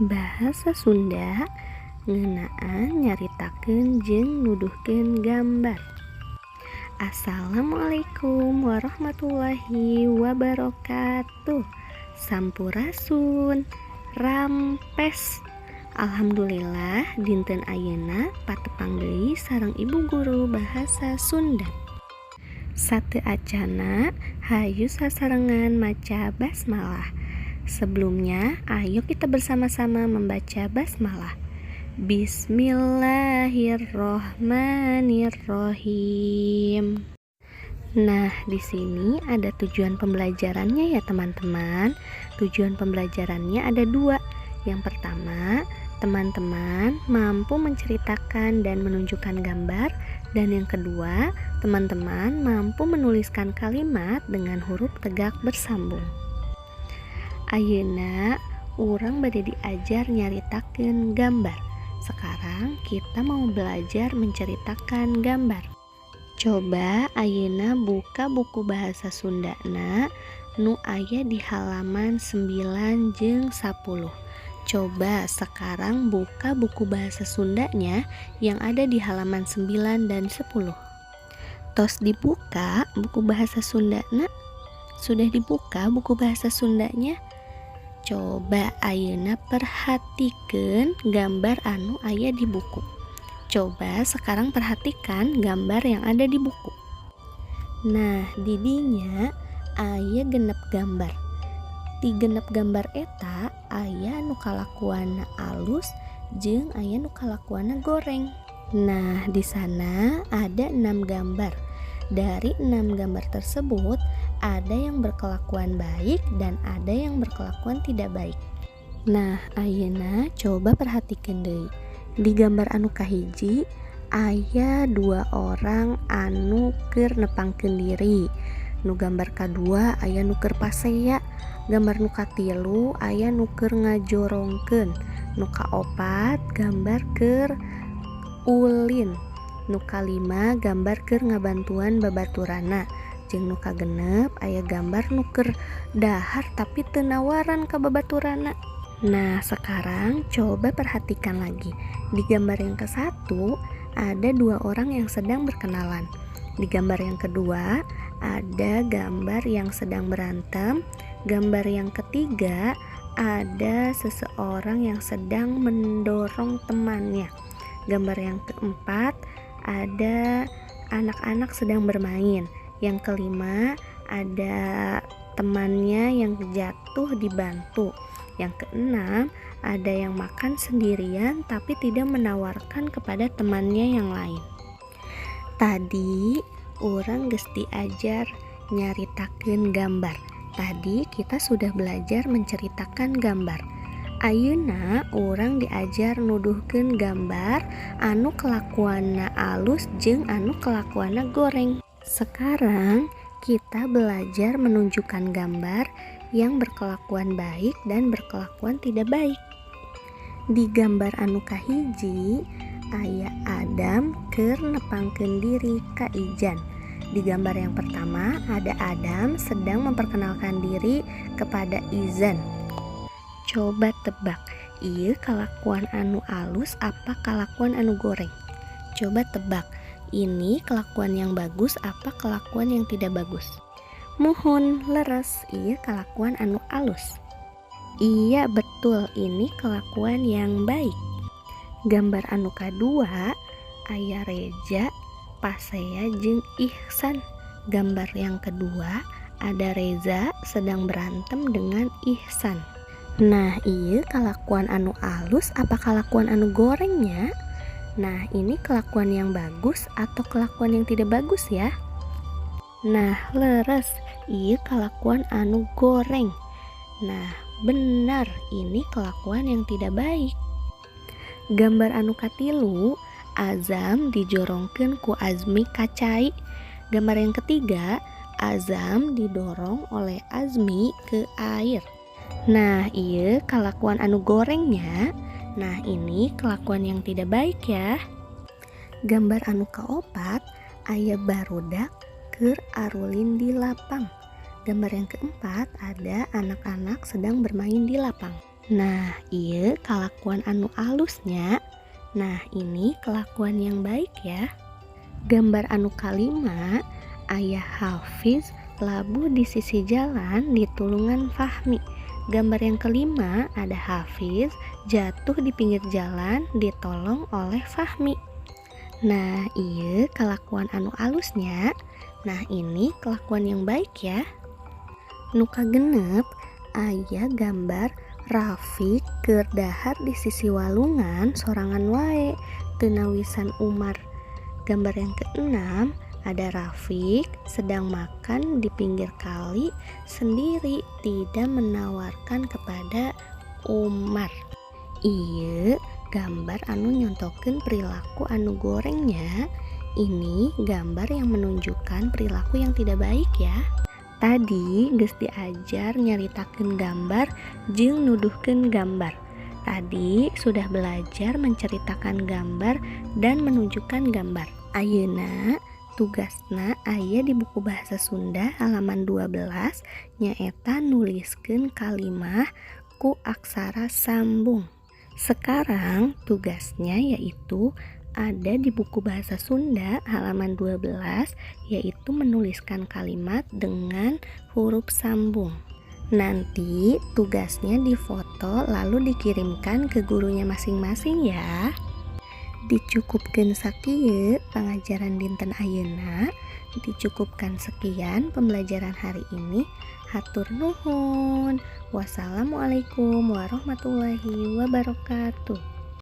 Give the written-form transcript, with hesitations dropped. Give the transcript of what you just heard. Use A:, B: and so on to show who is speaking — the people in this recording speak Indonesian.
A: Bahasa Sunda ngeunaan nyaritakeun jeung nuduhkeun gambar. Assalamualaikum warahmatullahi wabarakatuh. Sampurasun, rampes. Alhamdulillah dinten ayeuna patepang deui sareng ibu guru bahasa Sunda. Sateu acana hayu sasarengan maca basmalah. Sebelumnya, ayo kita bersama-sama membaca basmalah. Bismillahirrohmanirrohim. Nah, di sini ada tujuan pembelajarannya ya teman-teman. Tujuan pembelajarannya ada 2. Yang pertama, teman-teman mampu menceritakan dan menunjukkan gambar. Dan yang kedua, teman-teman mampu menuliskan kalimat dengan huruf tegak bersambung. Ayeuna urang bade diajar nyaritakeun gambar. Sekarang kita mau belajar menceritakan gambar. Coba ayeuna buka buku bahasa Sundana nu aya di halaman 9 jeung 10. Coba sekarang buka buku bahasa Sundanya yang ada di halaman 9 dan 10. Tos dibuka buku bahasa Sundana? Sudah dibuka buku bahasa Sundanya? Coba ayeuna perhatikeun gambar anu aya di buku. Coba sekarang perhatikan gambar yang ada di buku. Nah, di dinya aya genep gambar. Di genep gambar eta aya nu kalakuanna alus jeung aya nu kalakuanna goreng. Nah, di sana ada 6 gambar. Dari 6 gambar tersebut, ada yang berkelakuan baik dan ada yang berkelakuan tidak baik. Nah, ayeuna coba perhatikan deui. Di gambar anu kahiji, aya 2 orang anu keur nepangkeun diri. Nu gambar kadua aya nu keur pasea. Gambar nu katilu aya nu keur ngajorongkeun. Nu kaopat gambar keur ulin. Nu kalima gambar keur ngabantuan babaturana. Jeung nu kagenep aya gambar nu keur dahar tapi teu nawaran ka babaturana. Nah, sekarang coba perhatikan lagi. Di gambar yang ke-1 ada 2 orang yang sedang berkenalan. Di gambar yang kedua ada gambar yang sedang berantem. Gambar yang ketiga ada seseorang yang sedang mendorong temannya. Gambar yang keempat ada anak-anak sedang bermain. Yang kelima ada temannya yang jatuh dibantu. Yang keenam ada yang makan sendirian tapi tidak menawarkan kepada temannya yang lain. Tadi urang geus diajar nyaritakeun gambar. Tadi kita sudah belajar menceritakan gambar. Ayeuna urang diajar nuduhkeun gambar anu kelakuanna alus jeung anu kelakuanna goreng. Sekarang kita belajar menunjukkan gambar yang berkelakuan baik dan berkelakuan tidak baik. Di gambar anu kahiji aya Adam keur nepangkeun diri ka Ijan. Di gambar yang pertama ada Adam sedang memperkenalkan diri kepada Izan. Coba tebak, ieu kalakuan anu alus apa kalakuan anu goreng? Coba tebak, ini kelakuan yang bagus apa kelakuan yang tidak bagus? Muhun leres, ieu kalakuan anu alus. Iya betul, ini kelakuan yang baik. Gambar anu kadua aya Reja, Pasea jeung Ihsan. Gambar yang kedua ada Reza sedang berantem dengan Ihsan. Nah, ieu kelakuan anu alus apa kelakuan anu gorengnya? Nah, ini kelakuan yang bagus atau kelakuan yang tidak bagus ya? Nah, leres, ieu kelakuan anu goreng. Nah, benar, ini kelakuan yang tidak baik. Gambar anu katilu, Azam dijorongkeun ku Azmi ka cai. Gambar yang ketiga, Azam didorong oleh Azmi ke air. Nah, ieu kelakuan anu gorengnya. Nah, ini kelakuan yang tidak baik ya. Gambar anu kaopat aya barudak keur arulin di lapang. Gambar yang keempat ada anak-anak sedang bermain di lapang. Nah, iya kelakuan anu alusnya. Nah, ini kelakuan yang baik ya. Gambar anu kalima, Ayah Hafiz labuh di sisi jalan di tulungan Fahmi. Gambar yang kelima ada Hafiz jatuh di pinggir jalan ditolong oleh Fahmi. Nah, iya kelakuan anu alusnya. Nah, ini kelakuan yang baik ya. Nuka genep aya gambar Rafiq keur dahar di sisi walungan sorangan wae teu nawisan Umar. Gambar yang keenam ada Rafiq sedang makan di pinggir kali sendiri, tidak menawarkan kepada Umar. Ieu gambar anu nyontokeun perilaku anu gorengnya. Ini gambar yang menunjukkan perilaku yang tidak baik ya. Tadi geus diajar nyaritakeun gambar jeung nuduhkeun gambar. Tadi sudah belajar menceritakan gambar dan menunjukkan gambar. Ayeuna tugasna aya di buku bahasa Sunda halaman 12 nyaeta nuliskeun kalimah ku aksara sambung. Sekarang tugasnya yaitu ada di buku bahasa Sunda halaman 12 yaitu menuliskan kalimat dengan huruf sambung. Nanti tugasnya difoto lalu dikirimkan ke gurunya masing-masing ya. Dicukupkeun sakieu pengajaran dinten ayeuna. Dicukupkan sekian pembelajaran hari ini. Hatur nuhun. Wassalamualaikum warahmatullahi wabarakatuh.